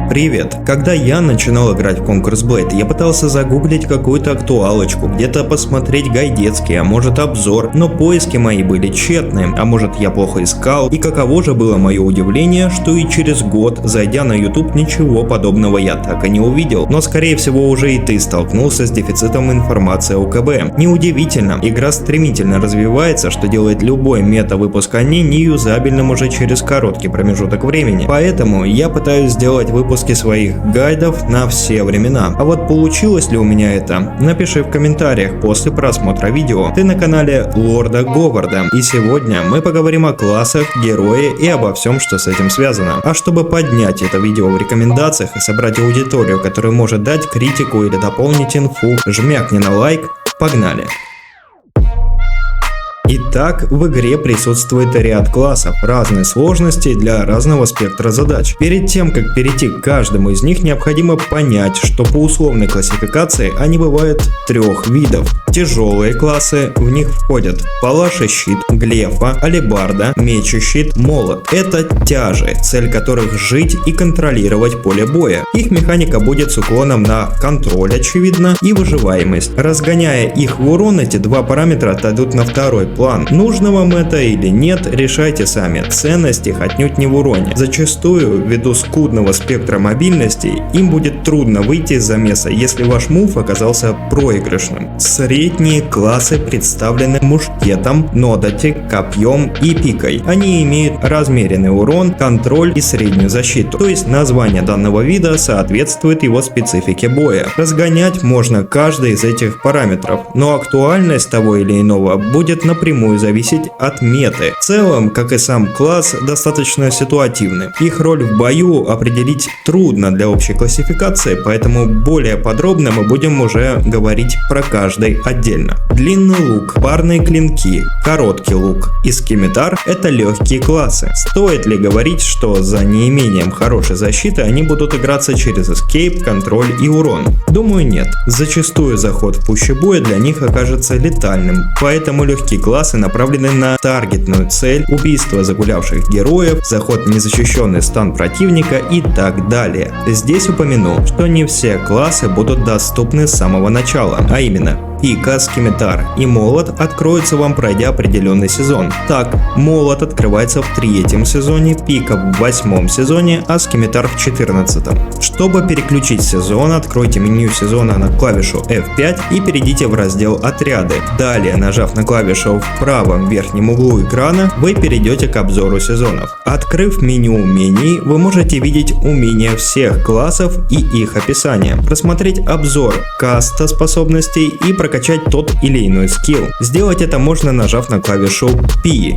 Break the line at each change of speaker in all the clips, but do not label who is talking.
Привет! Когда я начинал играть в конкурс Blade, я пытался загуглить какую-то актуалочку, где-то посмотреть гайдецкий, а может обзор, но поиски мои были тщетны, а может я плохо искал, и каково же было мое удивление, что и через год, зайдя на YouTube, ничего подобного я так и не увидел. Но скорее всего уже и ты столкнулся с дефицитом информации о КБ. Неудивительно, игра стремительно развивается, что делает любой мета-выпуск о ней неюзабельным уже через короткий промежуток времени. Поэтому я пытаюсь сделать выпуски своих гайдов на все времена. А вот получилось ли у меня это? Напиши в комментариях после просмотра видео. Ты на канале Лорда Говарда, и сегодня мы поговорим о классах, герое и обо всем, что с этим связано. А чтобы поднять это видео в рекомендациях и собрать аудиторию, которая может дать критику или дополнить инфу, жмякни на лайк, погнали! Итак, в игре присутствует ряд классов разной сложности для разного спектра задач. Перед тем, как перейти к каждому из них, необходимо понять, что по условной классификации они бывают трех видов. Тяжелые классы, в них входят палаш и щит, глефа, алебарда, меч и щит, молот. Это тяжи, цель которых жить и контролировать поле боя. Их механика будет с уклоном на контроль, очевидно, и выживаемость. Разгоняя их в урон, эти два параметра отойдут на второй план. Нужно вам это или нет, решайте сами. Ценность их отнюдь не в уроне. Зачастую, ввиду скудного спектра мобильности, им будет трудно выйти из замеса, если ваш мув оказался проигрышным. Средние классы представлены мушкетом, нодати, копьем и пикой. Они имеют размеренный урон, контроль и среднюю защиту. То есть название данного вида соответствует его специфике боя. Разгонять можно каждый из этих параметров, но актуальность того или иного будет напрямую зависеть от меты. В целом, как и сам класс, достаточно ситуативны. Их роль в бою определить трудно для общей классификации, поэтому более подробно мы будем уже говорить про каждый отдельно. Длинный лук, парные клинки, короткий лук и скимитар — это легкие классы. Стоит ли говорить, что за неимением хорошей защиты они будут играться через эскейп, контроль и урон? Думаю, нет. Зачастую заход в пуще боя для них окажется летальным, поэтому легкие классы направлены на таргетную цель, убийство загулявших героев, заход в незащищенный стан противника и так далее. Здесь упомяну, что не все классы будут доступны с самого начала, а именно пика, скимитар и молот откроются вам, пройдя определенный сезон. Так, молот открывается в 3-м сезоне, пика в 8-м сезоне, а скимитар в 14-м. Чтобы переключить сезон, откройте меню сезона на клавишу F5 и перейдите в раздел «Отряды». Далее, нажав на клавишу в правом верхнем углу экрана, вы перейдете к обзору сезонов. Открыв меню умений, вы можете видеть умения всех классов и их описание, просмотреть обзор каста способностей и прокачать тот или иной скилл. Сделать это можно, нажав на клавишу P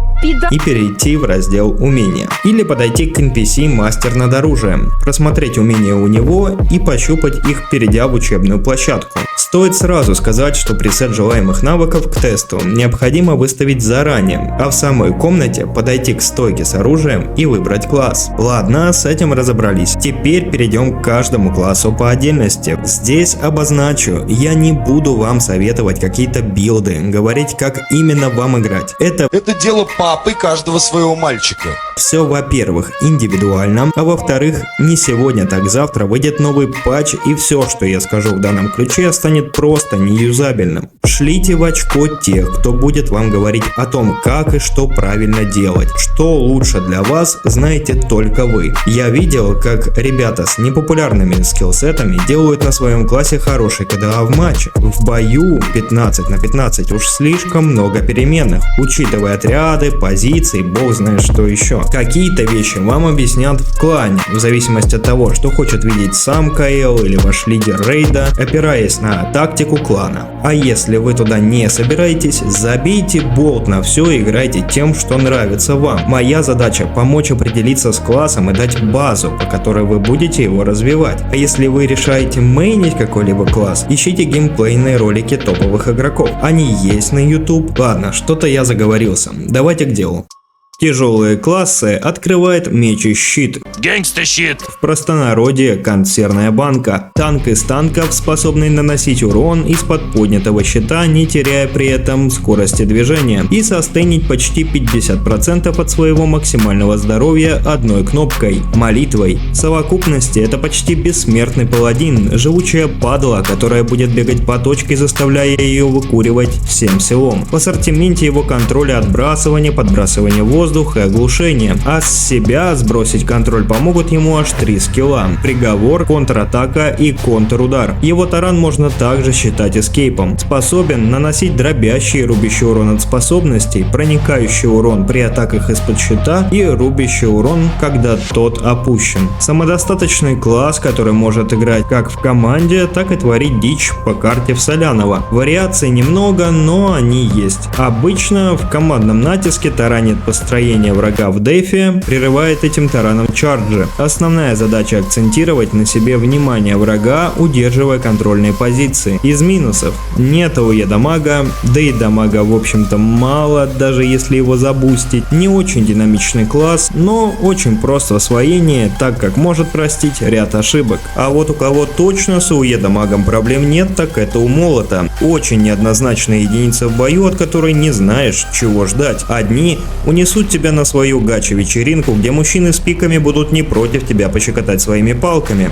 и перейти в раздел умения. Или подойти к NPC мастер над оружием, просмотреть умения у него и пощупать их, перейдя в учебную площадку. Стоит сразу сказать, что пресет желаемых навыков к тесту необходимо выставить заранее, а в самой комнате подойти к стойке с оружием и выбрать класс. Ладно, с этим разобрались. Теперь перейдем к каждому классу по отдельности. Здесь обозначу, я не буду вам советовать какие-то билды, говорить, как именно вам играть. Это
дело папы каждого своего мальчика.
Все, во-первых, индивидуально, а во-вторых, не сегодня, так завтра выйдет новый патч, и все, что я скажу в данном ключе, станет просто неюзабельным. Шлите в очко тех, кто будет вам говорить о том, как и что правильно делать. Что лучше для вас, знаете только вы. Я видел, как ребята с непопулярными скиллсетами делают на своем классе хороший КДА в матче. В бою 15 на 15 уж слишком много переменных, учитывая отряды, позиции, бог знает что еще. Какие-то вещи вам объяснят в клане, в зависимости от того, что хочет видеть сам КЛ или ваш лидер рейда, опираясь на тактику клана. А если вы туда не собираетесь, забейте болт на все и играйте тем, что нравится вам. Моя задача — помочь определиться с классом и дать базу, по которой вы будете его развивать. А если вы решаете мейнить какой-либо класс, ищите геймплейные ролики топовых игроков. Они есть на YouTube. Ладно, что-то я заговорился. Давайте к делу. Тяжелые классы открывает меч и щит.
Гэнгста-щит!
В простонародье консервная банка. Танк из танков, способный наносить урон из-под поднятого щита, не теряя при этом скорости движения, и состейнить почти 50% от своего максимального здоровья одной кнопкой – молитвой. В совокупности это почти бессмертный паладин, живучая падла, которая будет бегать по точке, заставляя ее выкуривать всем селом. В ассортименте его контроля отбрасывание, подбрасывание воздуха и оглушение, а с себя сбросить контроль помогут ему аж 3 скилла – приговор, контратака и контрудар. Его таран можно также считать эскейпом. Способен наносить дробящий и рубящий урон от способностей, проникающий урон при атаках из-под щита и рубящий урон, когда тот опущен. Самодостаточный класс, который может играть как в команде, так и творить дичь по карте в Солянова. Вариаций немного, но они есть. Обычно в командном натиске таранит построение врага в дефе, прерывает этим тараном чарджи. Основная задача акцентировать на себе внимание врага, удерживая контрольные позиции. Из минусов: нет АОЕ дамага, да и дамага в общем-то мало, даже если его забустить. Не очень динамичный класс, но очень просто в освоении, так как может простить ряд ошибок. А вот у кого точно с АОЕ дамагом проблем нет, так это у молота. Очень неоднозначная единица в бою, от которой не знаешь, чего ждать. Одни унесут тебя на свою гача-вечеринку, где мужчины с пиками будут не против тебя пощекотать своими палками.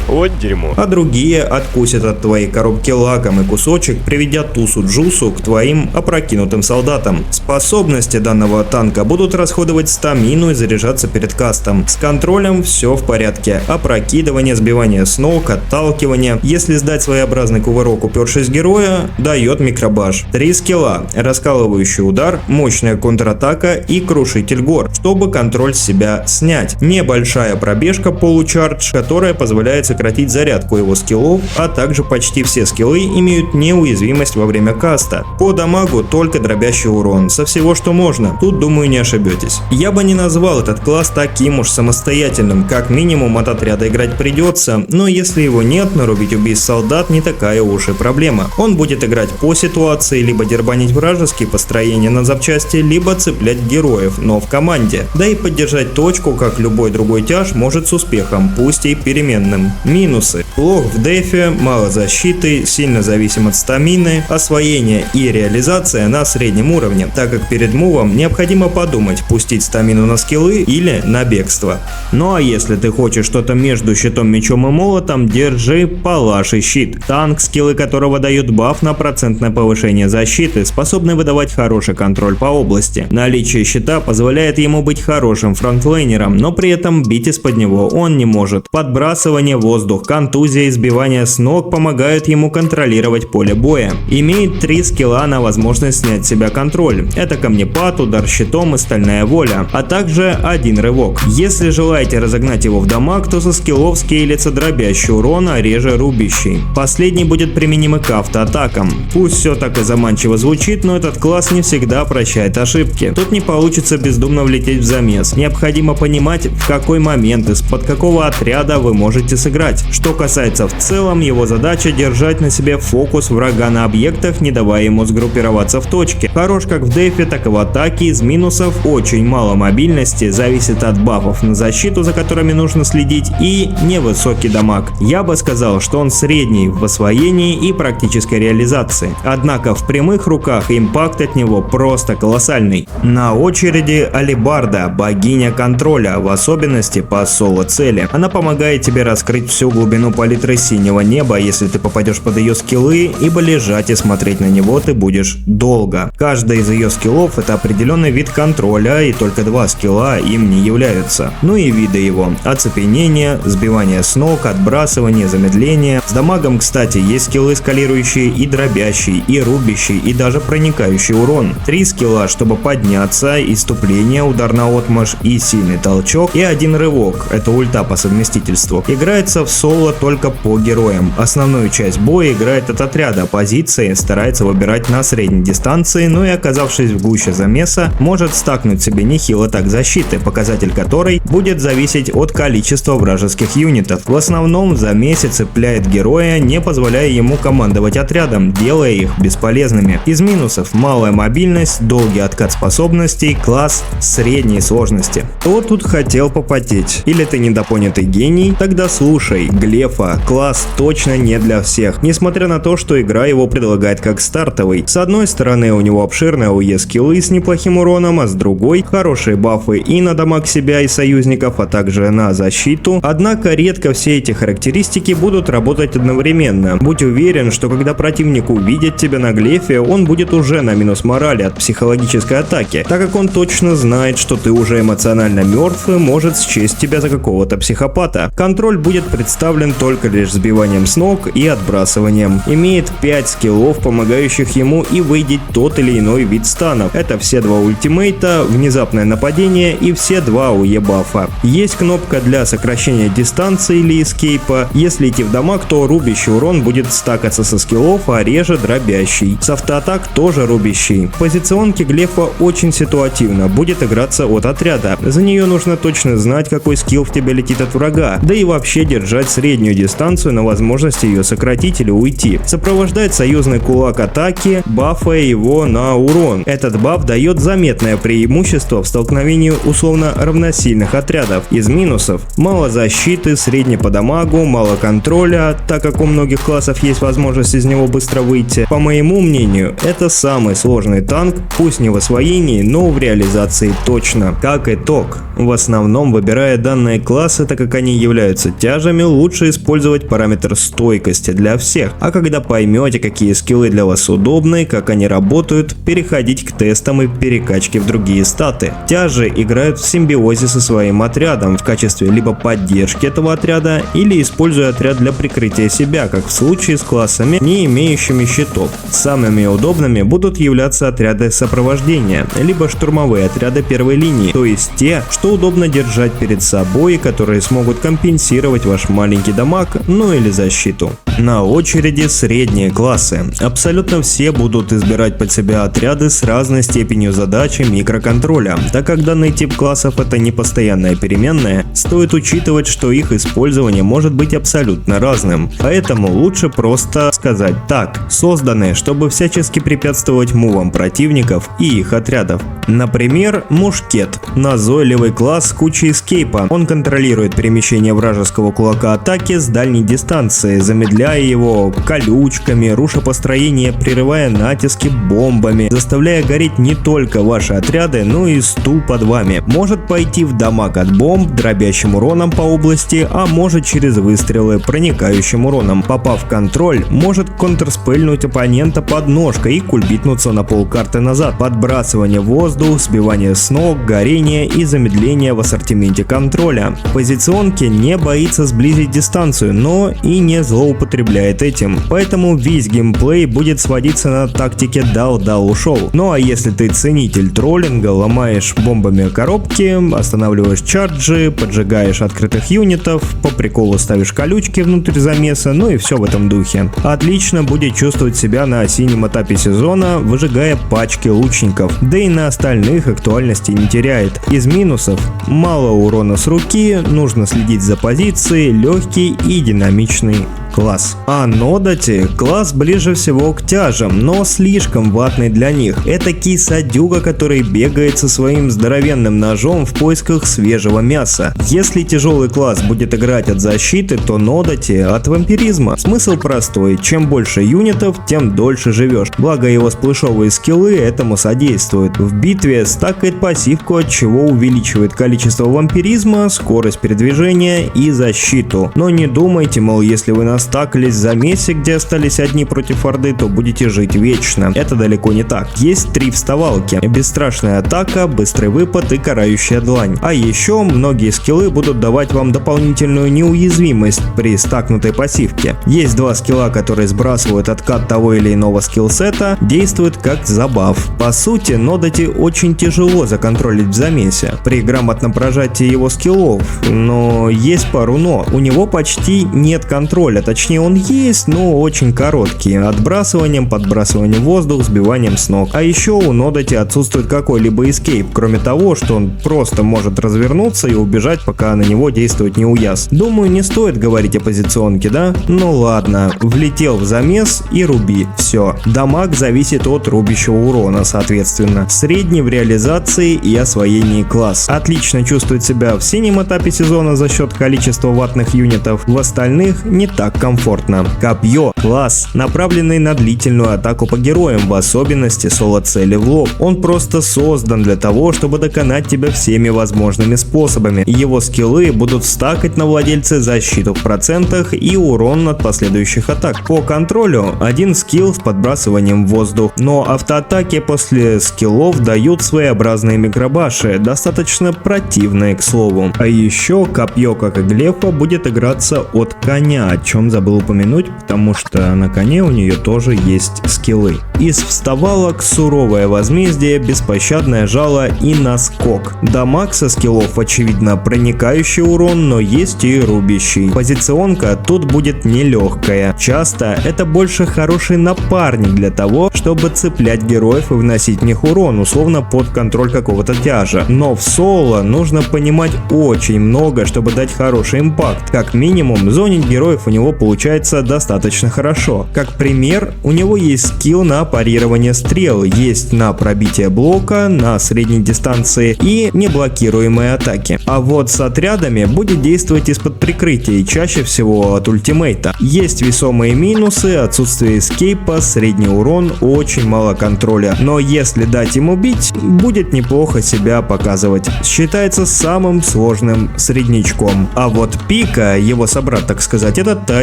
Вот дерьмо.
А другие откусят от твоей коробки лаком и кусочек, приведя тусу джусу к твоим опрокинутым солдатам. Способности данного танка будут расходовать стамину и заряжаться перед кастом. С контролем все в порядке. Опрокидывание, сбивание с ног, отталкивание. Если сдать своеобразный кувырок, упершись героя, дает микробаш. 3 скилла: раскалывающий удар, мощная контратака и крушитель гор, чтобы контроль с себя снять. Небольшая пробежка получардж, которая позволяет сократить зарядку его скиллов, а также почти все скиллы имеют неуязвимость во время каста. По дамагу только дробящий урон, со всего что можно, тут думаю не ошибетесь. Я бы не назвал этот класс таким уж самостоятельным, как минимум от отряда играть придется, но если его нет, нарубить убийств солдат не такая уж и проблема. Он будет играть по ситуации, либо дербанить вражеские построения на запчасти, либо цеплять героев, но в команде. Да и поддержать точку, как любой другой тяж, может с успехом, пусть и переменным. Минусы: плох в дефе, мало защиты, сильно зависим от стамины, освоение и реализация на среднем уровне, так как перед мувом необходимо подумать, пустить стамину на скиллы или на бегство. Ну а если ты хочешь что-то между щитом, мечом и молотом, держи палаш и щит. Танк, скиллы которого дают баф на процентное повышение защиты, способный выдавать хороший контроль по области. Наличие щита позволяет ему быть хорошим фронтлейнером, но при этом бить из-под него он не может. Подбрасывание воздух, контузия и сбивание с ног помогают ему контролировать поле боя. Имеет 3 скилла на возможность снять с себя контроль. Это камнепад, удар щитом и стальная воля, а также один рывок. Если желаете разогнать его в дамаг, то со скиллов скейлится дробящий урон, а реже рубящий. Последний будет применим и к автоатакам. Пусть все так и заманчиво звучит, но этот класс не всегда прощает ошибки. Тут не получится бездумно влететь в замес. Необходимо понимать, в какой момент, из-под какого отряда вы можете сыграть. Что касается в целом, его задача держать на себе фокус врага на объектах, не давая ему сгруппироваться в точке. Хорош как в дефе, так и в атаке. Из минусов: очень мало мобильности, зависит от бафов на защиту, за которыми нужно следить, и невысокий дамаг. Я бы сказал, что он средний в освоении и практической реализации. Однако в прямых руках импакт от него просто колоссальный. На очереди алебарда, богиня контроля, в особенности по соло-цели. Она помогает тебе раскрыть всю глубину палитры синего неба, если ты попадешь под ее скиллы, ибо лежать и смотреть на него ты будешь долго. Каждый из ее скиллов — это определенный вид контроля, и только 2 скилла им не являются. Ну и виды его: оцепенение, сбивание с ног, отбрасывание, замедление. С дамагом, кстати, есть скиллы, скалирующие и дробящий, и рубящий, и даже проникающий урон. 3 скилла, чтобы подняться: иступление, удар на отмашь и сильный толчок, и один рывок — это ульта по совместительству. Играется в в соло только по героям. Основную часть боя играет от отряда, позиции старается выбирать на средней дистанции, но и оказавшись в гуще замеса, может стакнуть себе нехило так защиты, показатель которой будет зависеть от количества вражеских юнитов. В основном в замесе цепляет героя, не позволяя ему командовать отрядом, делая их бесполезными. Из минусов: малая мобильность, долгий откат способностей, класс средней сложности. Кто тут хотел попотеть? Или ты недопонятый гений? Тогда слушай, Глефа класс точно не для всех, несмотря на то, что игра его предлагает как стартовый. С одной стороны у него обширные АОЕ скиллы с неплохим уроном, а с другой хорошие бафы и на дамаг себя и союзников, а также на защиту. Однако редко все эти характеристики будут работать одновременно. Будь уверен, что когда противник увидит тебя на Глефе, он будет уже на минус морали от психологической атаки, так как он точно знает, что ты уже эмоционально мертв и может счесть тебя за какого-то психопата. Контроль будет представлен только лишь сбиванием с ног и отбрасыванием. Имеет 5 скиллов, помогающих ему и выйдет тот или иной вид станов. Это все 2 ультимейта, внезапное нападение и все 2 АОЕ бафа. Есть кнопка для сокращения дистанции или эскейпа. Если идти в дамаг, то рубящий урон будет стакаться со скиллов, а реже дробящий. С автоатак тоже рубящий. В позиционке Глефа очень ситуативно, будет играться от отряда. За нее нужно точно знать, какой скилл в тебя летит от врага, да и вообще держать среднюю дистанцию на возможность ее сократить или уйти. Сопровождает союзный кулак атаки, бафая его на урон. Этот баф дает заметное преимущество в столкновении условно равносильных отрядов. Из минусов: мало защиты, средний по дамагу, мало контроля, так как у многих классов есть возможность из него быстро выйти. По моему мнению, это самый сложный танк, пусть не в освоении, но в реализации точно. Как итог, в основном, выбирая данные классы, так как они являются тяжами, лучше использовать параметр стойкости для всех, а когда поймете, какие скиллы для вас удобны, как они работают, переходить к тестам и перекачке в другие статы. Тяжи играют в симбиозе со своим отрядом в качестве либо поддержки этого отряда, или используя отряд для прикрытия себя, как в случае с классами, не имеющими щитов. Самыми удобными будут являться отряды сопровождения, либо штурмовые отряды первой линии, то есть те, что удобно держать перед собой, которые смогут компенсировать ваш маленький дамаг, ну или защиту. На очереди средние классы. Абсолютно все будут избирать под себя отряды с разной степенью задачи микроконтроля. Так как данный тип классов это не постоянная переменная, стоит учитывать, что их использование может быть абсолютно разным. Поэтому лучше просто сказать так: созданы, чтобы всячески препятствовать мувам противников и их отрядов. Например, мушкет. Назойливый класс с кучей эскейпа. Он контролирует перемещение вражеского кулака атаки с дальней дистанции, замедляя его колючками, руша построение, прерывая натиски бомбами, заставляя гореть не только ваши отряды, но и стул под вами. Может пойти в дамаг от бомб, дробящим уроном по области, а может через выстрелы, проникающим уроном. Попав в контроль, может контрспельнуть оппонента под ножкой и кульбитнуться на полкарты назад. Подбрасывание в воздух, сбивание с ног, горение и замедление в ассортименте контроля. В позиционке не боится сблизить дистанцию, но и не злоупотребляет этим. Поэтому весь геймплей будет сводиться на тактике дал-дал ушел. Ну а если ты ценитель троллинга, ломаешь бомбами коробки, останавливаешь чарджи, поджигаешь открытых юнитов, по приколу ставишь колючки внутрь замеса, ну и все в этом духе. Отлично будет чувствовать себя на осеннем этапе сезона, выжигая пачки лучников, да и на остальных актуальности не теряет. Из минусов: мало урона с руки, нужно следить за позицией, легкий и динамичный класс. А Нодати класс ближе всего к тяжам, но слишком ватный для них. Это кисадюга, который бегает со своим здоровенным ножом в поисках свежего мяса. Если тяжелый класс будет играть от защиты, то Нодати от вампиризма. Смысл простой: чем больше юнитов, тем дольше живешь. Благо его сплэшовые скиллы этому содействуют. В битве стакает пассивку, от чего увеличивает количество вампиризма, скорость передвижения и защиту. Но не думайте, мол, если вы настакали запеклись в замесе, где остались одни против Орды, то будете жить вечно. Это далеко не так. Есть 3 вставалки: бесстрашная атака, быстрый выпад и карающая длань. А еще многие скиллы будут давать вам дополнительную неуязвимость при стакнутой пассивке. Есть 2 скилла, которые сбрасывают откат того или иного скиллсета, действуют как забаф. По сути, Нодати очень тяжело законтролить в замесе при грамотном прожатии его скиллов, но есть пару но. У него почти нет контроля, точнее он есть, но очень короткий, отбрасыванием, подбрасыванием в воздух, сбиванием с ног. А еще у Нодати отсутствует какой-либо эскейп, кроме того, что он просто может развернуться и убежать, пока на него действует неуяз. Думаю, не стоит говорить о позиционке, да? Ну ладно, влетел в замес и руби, все. Дамаг зависит от рубящего урона, соответственно. Средний в реализации и освоении класса. Отлично чувствует себя в синем этапе сезона за счет количества ваттных юнитов, в остальных не так комфортно. Копье – класс, направленный на длительную атаку по героям, в особенности соло-цели в лоб. Он просто создан для того, чтобы доконать тебя всеми возможными способами. Его скиллы будут стакать на владельце защиту в процентах и урон от последующих атак. По контролю один скилл с подбрасыванием в воздух, но автоатаки после скиллов дают своеобразные микробаши, достаточно противные, к слову. А еще копье, как и глефа, будет играться от коня, о чем забыл упомянуть, потому что на коне у нее тоже есть скиллы. Из вставалок суровое возмездие, беспощадное жало и наскок. Дамаг со скиллов очевидно проникающий урон, но есть и рубящий. Позиционка тут будет нелегкая. Часто это больше хороший напарник для того, чтобы цеплять героев и вносить в них урон, условно под контроль какого-то тяжа. Но в соло нужно понимать очень много, чтобы дать хороший импакт. Как минимум, зонить героев у него получается достаточно хорошо. Как пример, у него есть скилл на парирование стрел, есть на пробитие блока, на средней дистанции и неблокируемые атаки. А вот с отрядами будет действовать из-под прикрытия и чаще всего от ультимейта. Есть весомые минусы: отсутствие эскейпа, средний урон, очень мало контроля. Но если дать ему бить, будет неплохо себя показывать. Считается самым сложным среднячком. А вот Пика, его собрат, так сказать, это та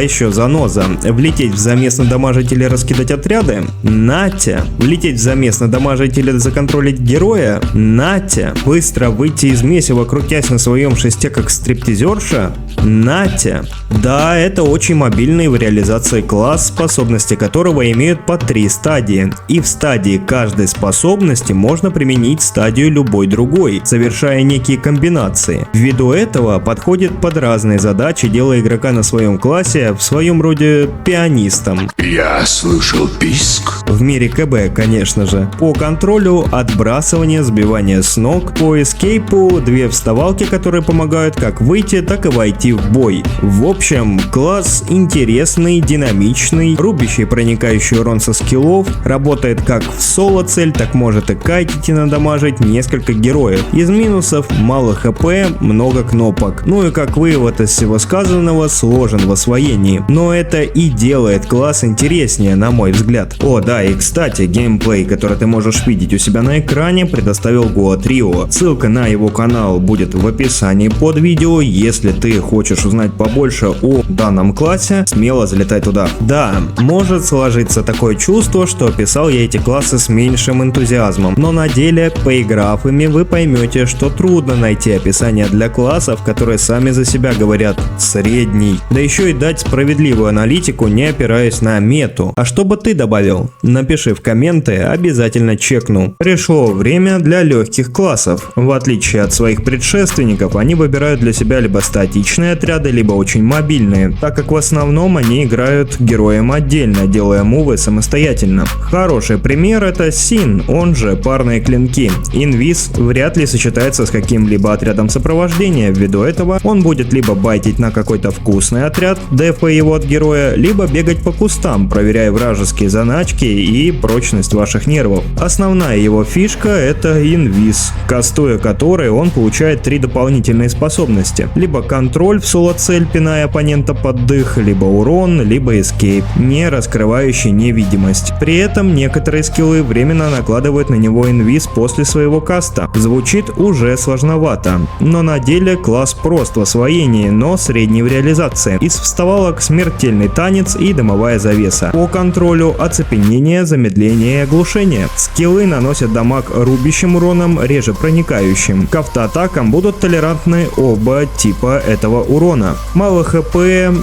еще заноза. Влететь в замес надамажить или раскидать отряды? Натя. Влететь в замес надамажить или законтролить героя? Натя. Быстро выйти из месива, крутясь на своем шесте как стриптизерша? Натя. Да, это очень мобильный в реализации класс, способности которого имеют по 3 стадии. И в стадии каждой способности можно применить стадию любой другой, совершая некие комбинации. Ввиду этого подходит под разные задачи, делая игрока на своем классе в своем роде пианистом.
Я слышал писк.
В мире КБ, конечно же. По контролю отбрасывание, сбивание с ног, по эскейпу 2 вставалки, которые помогают как выйти, так и войти в бой. В общем, класс интересный, динамичный, рубящий проникающий урон со скиллов, работает как в соло цель, так может и кайтить и надамажить несколько героев. Из минусов мало хп, много кнопок. Ну и как вывод из всего сказанного, сложен в освоении. Но это и делает класс интереснее, на мой взгляд. О да, и кстати, геймплей, который ты можешь видеть у себя на экране, предоставил Гоа Трио. Ссылка на его канал будет в описании под видео. Если ты хочешь узнать побольше о данном классе, смело залетай туда. Да, может сложиться такое чувство, что описал я эти классы с меньшим энтузиазмом, но на деле, поиграв ими, вы поймете, что трудно найти описание для классов, которые сами за себя говорят средний. Да еще и дать справедливую аналитику, не опираясь на мету. А что бы ты добавил? Напиши в комменты, обязательно чекну. Пришло время для легких классов. В отличие от своих предшественников, они выбирают для себя либо статичные отряды, либо очень мобильные, так как в основном они играют героем отдельно, делая мувы самостоятельно. Хороший пример — это Син, он же парные клинки. Инвиз вряд ли сочетается с каким-либо отрядом сопровождения, ввиду этого он будет либо байтить на какой-то вкусный отряд, дефая его от героя, либо бегать по кустам, проверяя вражеские заначки и прочность ваших нервов. Основная его фишка — это инвиз, кастуя который он получает 3 дополнительные способности. Либо контроль в соло-цель, пиная оппонента под дых, либо урон, либо эскейп, не раскрывающий невидимость. При этом некоторые скиллы временно накладывают на него инвиз после своего каста. Звучит уже сложновато, но на деле класс прост в освоении, но средний в реализации. Из вставалок смертельный танец и дымовая завеса. По контролю оцепенение, замедление и оглушение. Скиллы наносят дамаг рубящим уроном, реже проникающим. К автоатакам будут толерантны оба типа этого урона. Мало хп,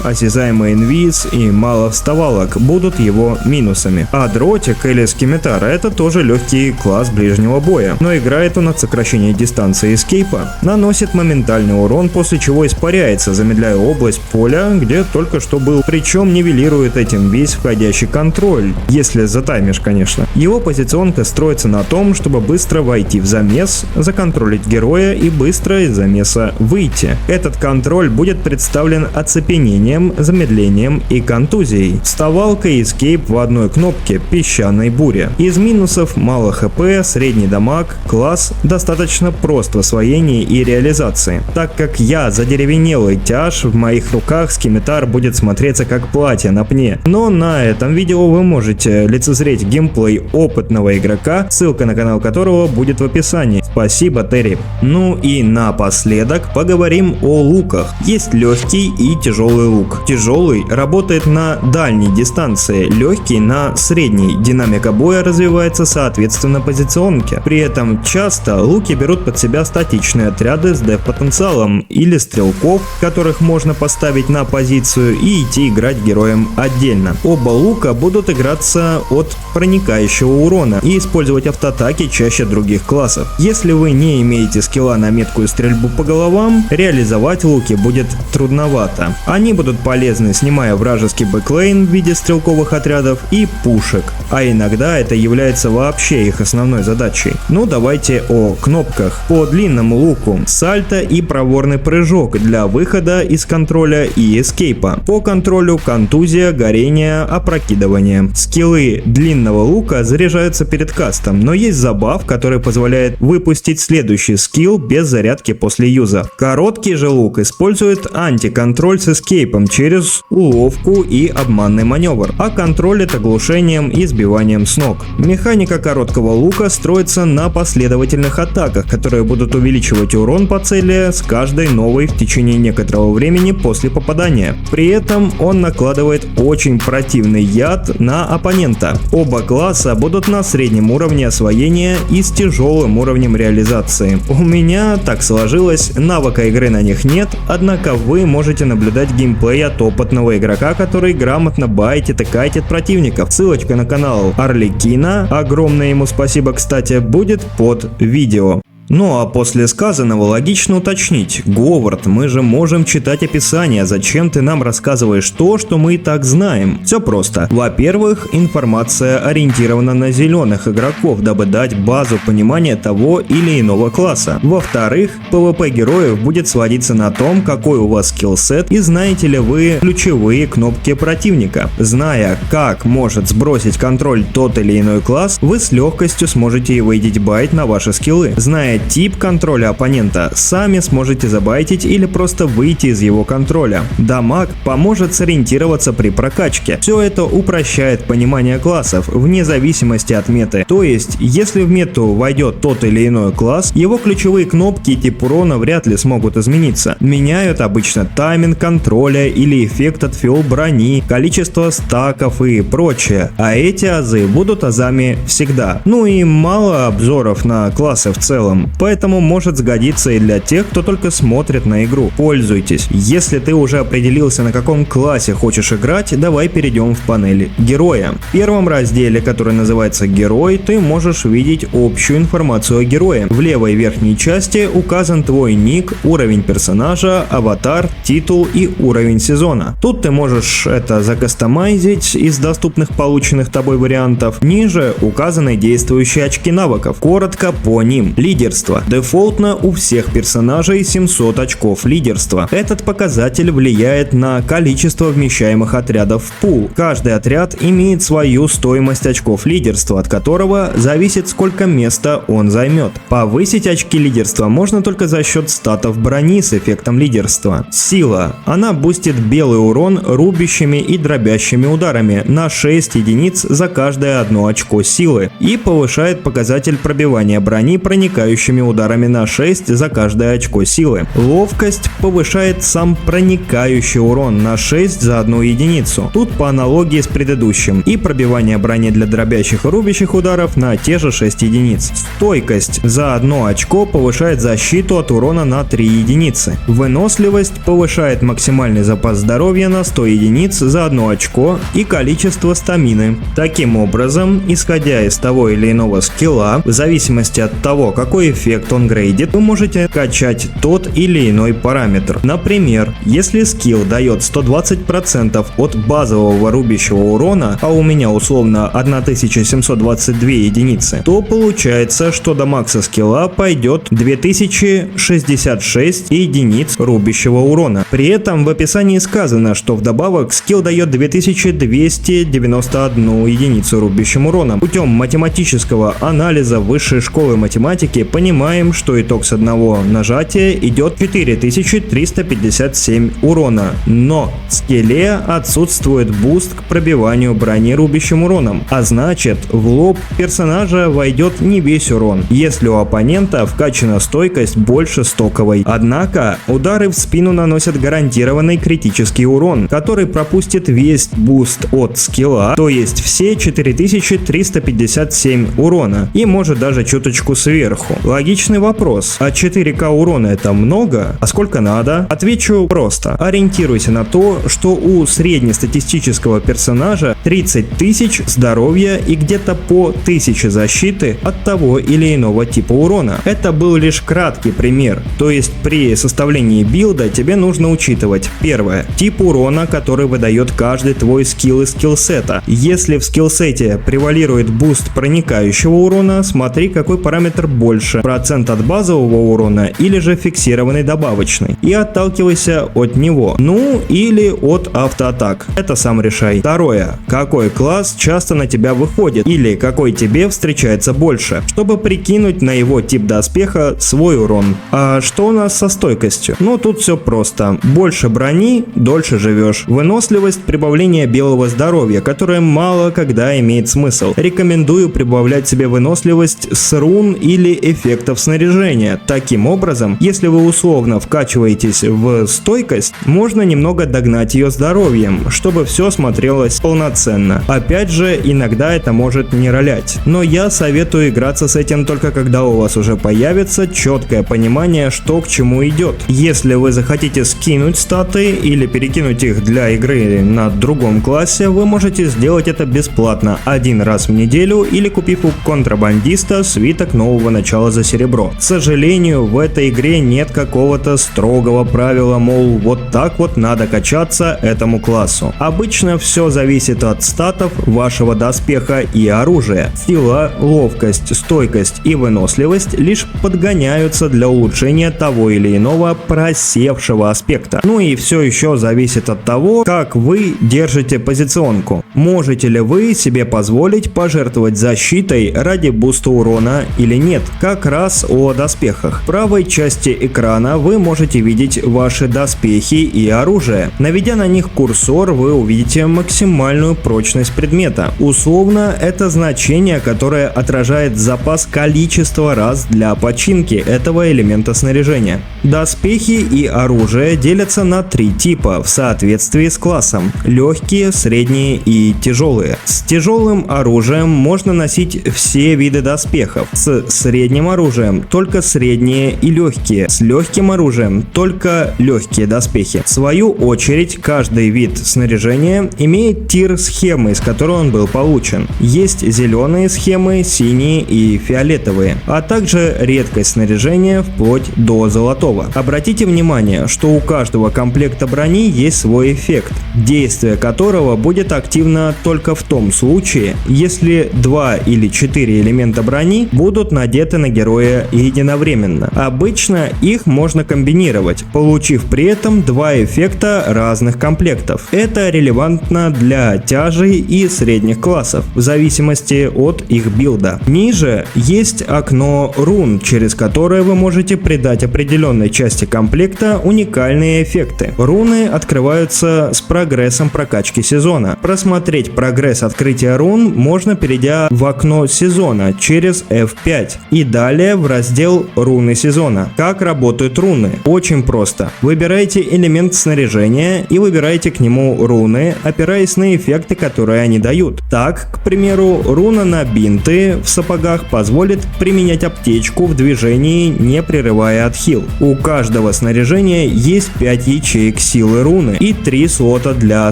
осязаемый инвиз и мало вставалок будут его минусами. А дротик или скимитар — это тоже легкий класс ближнего боя, но играет он от сокращения дистанции эскейпа. Наносит моментальный урон, после чего испаряется, замедляя область поля, где только что был, причем нивелирует этим весь входящий контроль, если затаймишь, конечно. Его позиционка строится на том, чтобы быстро войти в замес, законтролить героя и быстро из замеса выйти. Этот контроль будет представлен оцепенением, замедлением и контузией. Вставалка и эскейп в одной кнопке — песчаной буре. Из минусов мало хп, средний дамаг, класс достаточно прост в освоении и реализации. Так как я задеревенелый тяж, в моих руках скимитар будет смотреться как платье на пне. Но на этом видео вы можете лицезреть геймплей опытного игрока, ссылка на канал которого будет в описании. Спасибо, Терри. Ну и напоследок поговорим о луках. Есть легкий и тяжелый лук. Тяжелый работает на дальней дистанции, легкий на средней. Динамика боя развивается соответственно позиционке. При этом часто луки берут под себя статичные отряды с деф-потенциалом или стрелков, которых можно поставить на позицию и идти играть героем отдельно. Оба лука будут играться от проникающего урона и использовать автоатаки чаще других классов. Если вы не имеете скилла на меткую стрельбу по головам, реализовать луки будет трудновато. Они будут полезны, снимая вражеский бэклейн в виде стрелковых отрядов и пушек, а иногда это является вообще их основной задачей. Ну давайте о кнопках. По длинному луку сальто и проворный прыжок для выхода из контроля и эскейпа. По контролю контузия, горение, опрокидывание. Скиллы длинного лука заряжаются перед кастом, но есть забаф, который позволяет выпустить следующий скилл без зарядки после юза. Короткий же лук использует антиконтроль с эскейпом через уловку и обманный маневр, а контролит оглушением и сбиванием с ног. Механика короткого лука строится на последовательных атаках, которые будут увеличивать урон по цели с каждой новой в течение некоторого времени после попадания. При этом он накладывает очень противный яд на оппонента. Оба класса будут на среднем уровне освоения и с тяжелым уровнем реализации. У меня так сложилось, навыка игры на них нет, однако вы можете наблюдать геймплей от опытного игрока, который грамотно байтит и кайтит противников. Ссылочка на канал Арлекина, огромное ему спасибо, кстати, будет под видео. Ну а после сказанного логично уточнить: Говард, мы же можем читать описание, зачем ты нам рассказываешь то, что мы и так знаем? Все просто. Во-первых, информация ориентирована на зеленых игроков, дабы дать базу понимания того или иного класса. Во-вторых, PvP героев будет сводиться на том, какой у вас скиллсет и знаете ли вы ключевые кнопки противника. Зная, как может сбросить контроль тот или иной класс, вы с легкостью сможете и выйдить байт на ваши скиллы. Зная тип контроля оппонента, сами сможете забайтить или просто выйти из его контроля. Дамаг поможет сориентироваться при прокачке. Все это упрощает понимание классов вне зависимости от меты. То есть, если в мету войдет тот или иной класс, его ключевые кнопки и тип урона вряд ли смогут измениться. Меняют обычно тайминг контроля или эффект от фиол брони, количество стаков и прочее. А эти азы будут азами всегда. Ну и мало обзоров на классы в целом. Поэтому может сгодиться и для тех, кто только смотрит на игру. Пользуйтесь. Если ты уже определился, на каком классе хочешь играть, давай перейдем в панель героя. В первом разделе, который называется «Герой», ты можешь видеть общую информацию о герое. В левой верхней части указан твой ник, уровень персонажа, аватар, титул и уровень сезона. Тут ты можешь это закастомайзить из доступных полученных тобой вариантов. Ниже указаны действующие очки навыков. Коротко по ним: лидер лидерства. Дефолтно у всех персонажей 700 очков лидерства. Этот показатель влияет на количество вмещаемых отрядов в пул. Каждый отряд имеет свою стоимость очков лидерства, от которого зависит, сколько места он займет. Повысить очки лидерства можно только за счет статов брони с эффектом лидерства. Сила. Она бустит белый урон рубящими и дробящими ударами на 6 единиц за каждое 1 очко силы и повышает показатель пробивания брони проникающими ударами на 6 за каждое очко силы. Ловкость повышает сам проникающий урон на 6 за 1 единицу. Тут по аналогии с предыдущим. И пробивание брони для дробящих и рубящих ударов на те же 6 единиц. Стойкость за 1 очко повышает защиту от урона на 3 единицы. Выносливость повышает максимальный запас здоровья на 100 единиц за 1 очко и количество стамины. Таким образом, исходя из того или иного скилла, в зависимости от того, какой эффект он грейдит, вы можете качать тот или иной параметр. Например, если скилл дает 120% от базового рубящего урона, а у меня условно 1722 единицы, то получается, что до макса скилла пойдет 2066 единиц рубящего урона. При этом в описании сказано, что вдобавок скилл дает 2291 единицу рубящим уроном. Путем математического анализа высшей школы математики понимаем, что итог с одного нажатия идет 4357 урона. Но в скилле отсутствует буст к пробиванию брони рубящим уроном, а значит в лоб персонажа войдет не весь урон, если у оппонента вкачана стойкость больше стоковой. Однако удары в спину наносят гарантированный критический урон, который пропустит весь буст от скилла, то есть все 4357 урона, и может даже чуточку сверху. Логичный вопрос: а 4К урона это много? А сколько надо? Отвечу просто. Ориентируйся на то, что у среднестатистического персонажа 30 тысяч здоровья и где-то по 1000 защиты от того или иного типа урона. Это был лишь краткий пример, то есть при составлении билда тебе нужно учитывать: первое, тип урона, который выдает каждый твой скилл из скиллсета. Если в скиллсете превалирует буст проникающего урона, смотри, какой параметр больше: процент от базового урона или же фиксированный добавочный, и отталкивайся от него, ну или от автоатак, это сам решай. Второе, какой класс часто на тебя выходит или какой тебе встречается больше, чтобы прикинуть на его тип доспеха свой урон. А что у нас со стойкостью? Ну тут все просто: больше брони, дольше живешь. Выносливость — прибавление белого здоровья, которое мало когда имеет смысл. Рекомендую прибавлять себе выносливость с рун или эффектов снаряжения. Таким образом, если вы условно вкачиваетесь в стойкость, можно немного догнать ее здоровьем, чтобы все смотрелось полноценно. Опять же, иногда это может не ролять, но я советую играться с этим только когда у вас уже появится четкое понимание, что к чему идет. Если вы захотите скинуть статы или перекинуть их для игры на другом классе, вы можете сделать это бесплатно один раз в неделю или купив у контрабандиста свиток нового начала за серебро. К сожалению, в этой игре нет какого-то строгого правила, мол, вот так вот надо качаться этому классу. Обычно все зависит от статов вашего доспеха и оружия. Сила, ловкость, стойкость и выносливость лишь подгоняются для улучшения того или иного просевшего аспекта. Ну и все еще зависит от того, как вы держите позиционку. Можете ли вы себе позволить пожертвовать защитой ради буста урона или нет. Как раз о доспехах. В правой части экрана вы можете видеть ваши доспехи и оружие. Наведя на них курсор, вы увидите максимальную прочность предмета. Условно, это значение, которое отражает запас количества раз для починки этого элемента снаряжения. Доспехи и оружие делятся на 3 типа в соответствии с классом: легкие, средние и тяжелые. С тяжелым оружием можно носить все виды доспехов, с средним оружием только средние и легкие, с легким оружием только легкие доспехи. В свою очередь, каждый вид снаряжения имеет тир схемы, из которой он был получен. Есть зеленые схемы, синие и фиолетовые, а также редкость снаряжения вплоть до золотого. Обратите внимание, что у каждого комплекта брони есть свой эффект, действие которого будет активно только в том случае, если 2 или 4 элемента брони будут надеты на героя героя единовременно. Обычно их можно комбинировать, получив при этом два эффекта разных комплектов. Это релевантно для тяжей и средних классов, в зависимости от их билда. Ниже есть окно рун, через которое вы можете придать определенной части комплекта уникальные эффекты. Руны открываются с прогрессом прокачки сезона. Просмотреть прогресс открытия рун можно, перейдя в окно сезона через F5 и далее в раздел руны сезона. Как работают руны? Очень просто. Выбирайте элемент снаряжения и выбирайте к нему руны, опираясь на эффекты, которые они дают. Так, к примеру, руна на бинты в сапогах позволит применять аптечку в движении, не прерывая отхил. У каждого снаряжения есть 5 ячеек силы руны и 3 слота для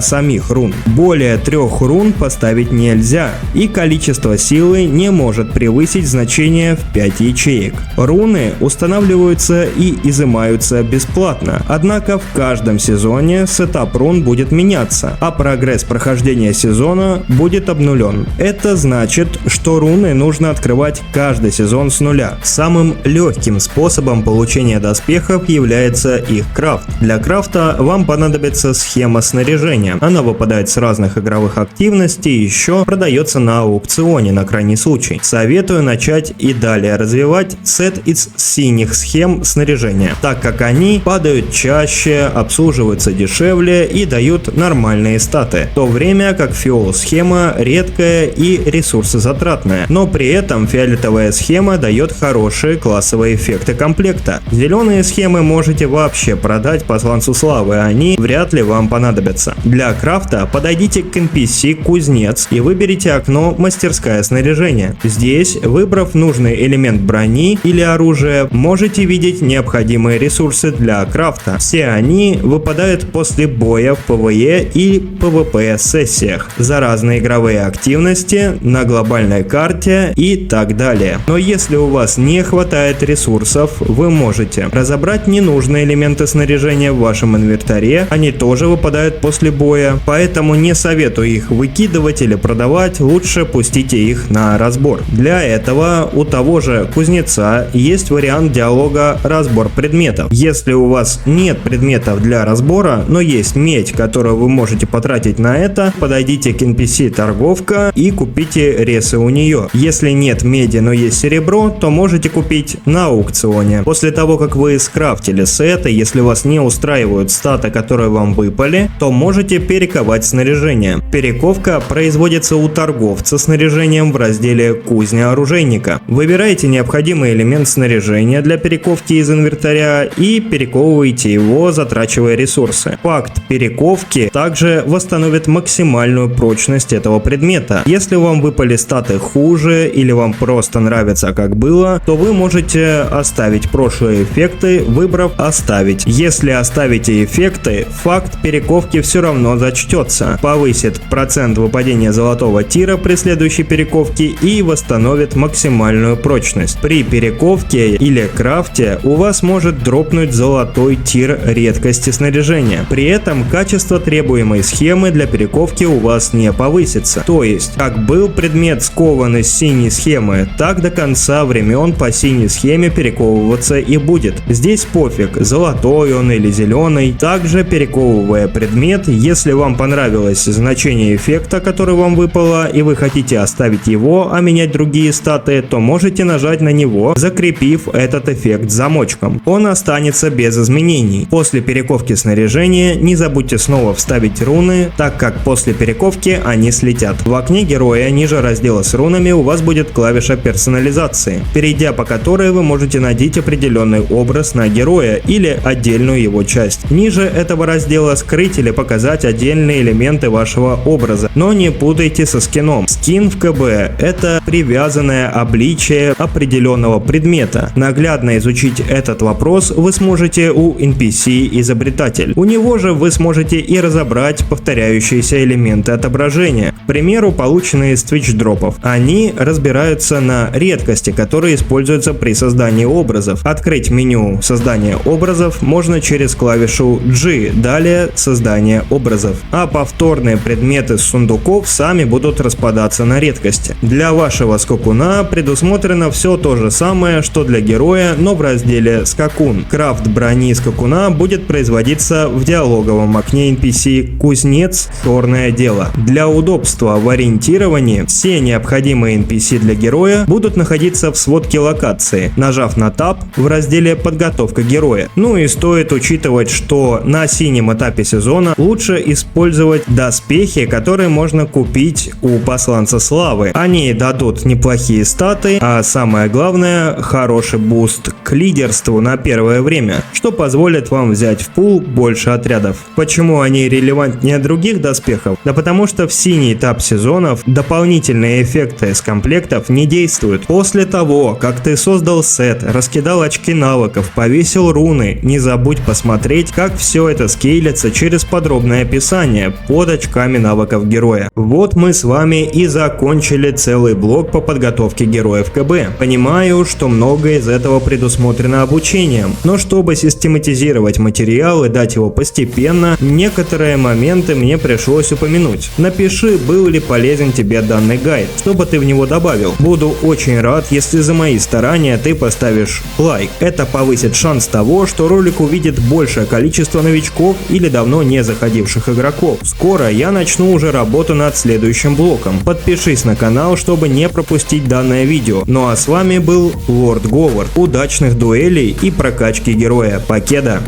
самих рун. Более 3 рун поставить нельзя, и количество силы не может превысить значение в 5 ячеек. Руны устанавливаются и изымаются бесплатно, однако в каждом сезоне сетап рун будет меняться, а прогресс прохождения сезона будет обнулен. Это значит, что руны нужно открывать каждый сезон с нуля. Самым легким способом получения доспехов является их крафт. Для крафта вам понадобится схема снаряжения. Она выпадает с разных игровых активностей и еще продается на аукционе на крайний случай. Советую начать и далее развивать сет из синих схем снаряжения, так как они падают чаще, обслуживаются дешевле и дают нормальные статы, в то время как фиол схема редкая и ресурсозатратная, но при этом фиолетовая схема дает хорошие классовые эффекты комплекта. Зеленые схемы можете вообще продать посланцу славы, они вряд ли вам понадобятся. Для крафта подойдите к NPC кузнец и выберите окно мастерская снаряжения. Здесь, выбрав нужный элемент брони или оружия, можете видеть необходимые ресурсы для крафта. Все они выпадают после боя в PvE и PvP сессиях, за разные игровые активности, на глобальной карте и так далее. Но если у вас не хватает ресурсов, вы можете разобрать ненужные элементы снаряжения в вашем инвентаре, они тоже выпадают после боя, поэтому не советую их выкидывать или продавать, лучше пустите их на разбор. Для этого у того же кузнеца есть вариант диалога «Разбор предметов». Если у вас нет предметов для разбора, но есть медь, которую вы можете потратить на это, подойдите к NPC торговка и купите ресы у нее. Если нет меди, но есть серебро, то можете купить на аукционе. После того, как вы скрафтили сеты, если вас не устраивают статы, которые вам выпали, то можете перековать снаряжение. Перековка производится у торговца снаряжением в разделе «Кузня оружейника». Выбирайте необходимый элемент снаряжения для перековки из инвентаря и перековывайте его, затрачивая ресурсы. Факт перековки также восстановит максимальную прочность этого предмета. Если вам выпали статы хуже или вам просто нравится как было, то вы можете оставить прошлые эффекты, выбрав «Оставить». Если оставите эффекты, факт перековки все равно зачтется, повысит процент выпадения золотого тира при следующей перековке и восстановит максимальную прочность. При перековке или крафте у вас может дропнуть золотой тир редкости снаряжения. При этом качество требуемой схемы для перековки у вас не повысится. То есть, как был предмет скован из синей схемы, так до конца времен по синей схеме перековываться и будет. Здесь пофиг, золотой он или зеленый. Также перековывая предмет, если вам понравилось значение эффекта, который вам выпало, и вы хотите оставить его, а менять другие статы, то можете нажать на него, закрепив этот эффект замочком. Он останется без изменений. После перековки снаряжения не забудьте снова вставить руны, так как после перековки они слетят. В окне героя ниже раздела с рунами у вас будет клавиша персонализации, перейдя по которой вы можете надеть определенный образ на героя или отдельную его часть. Ниже этого раздела скрыть или показать отдельные элементы вашего образа, но не путайте со скином. Скин в КБ – это привязанное обличие определенного предмета. Наглядно изучить этот вопрос вы сможете у NPC-изобретатель. У него же вы сможете и разобрать повторяющиеся элементы отображения, к примеру, полученные из Twitch дропов. Они разбираются на редкости, которые используются при создании образов. Открыть меню создания образов можно через клавишу G, далее создание образов. А повторные предметы с сундуков сами будут распадаться на редкости. Для вашего скакуна предусмотрено все то же самое, что для героя, но в разделе «Скакун». Крафт брони скакуна будет производиться в диалоговом окне NPC «Кузнец. Черное дело». Для удобства в ориентировании все необходимые NPC для героя будут находиться в сводке локации, нажав на Tab в разделе «Подготовка героя». Ну и стоит учитывать, что на синем этапе сезона лучше использовать доспехи, которые можно купить у посланца славы. Они дадут неплохие статы, а самое главное, хороший буст к лидерству на первое время, что позволит вам взять в пул больше отрядов. Почему они релевантнее других доспехов? Да потому что в синий этап сезонов дополнительные эффекты с комплектов не действуют. После того, как ты создал сет, раскидал очки навыков, повесил руны, не забудь посмотреть, как все это скейлится через подробное описание под очками навыков героя. Вот мы с вами и закончили целый блок по подготовке героев КБ. Понимаю, что многое из этого предусмотрено обучением, но чтобы систематизировать материал и дать его постепенно, некоторые моменты мне пришлось упомянуть. Напиши, был ли полезен тебе данный гайд, чтобы ты в него добавил. Буду очень рад, если за мои старания ты поставишь лайк. Это повысит шанс того, что ролик увидит большее количество новичков или давно не заходивших игроков. Скоро я начну уже работу над следующим блоком. Подпишись на канал, чтобы не пропустить данное видео. Ну а с вами был Лорд Говард. Удачных дуэлей и прокачки героя. Покеда!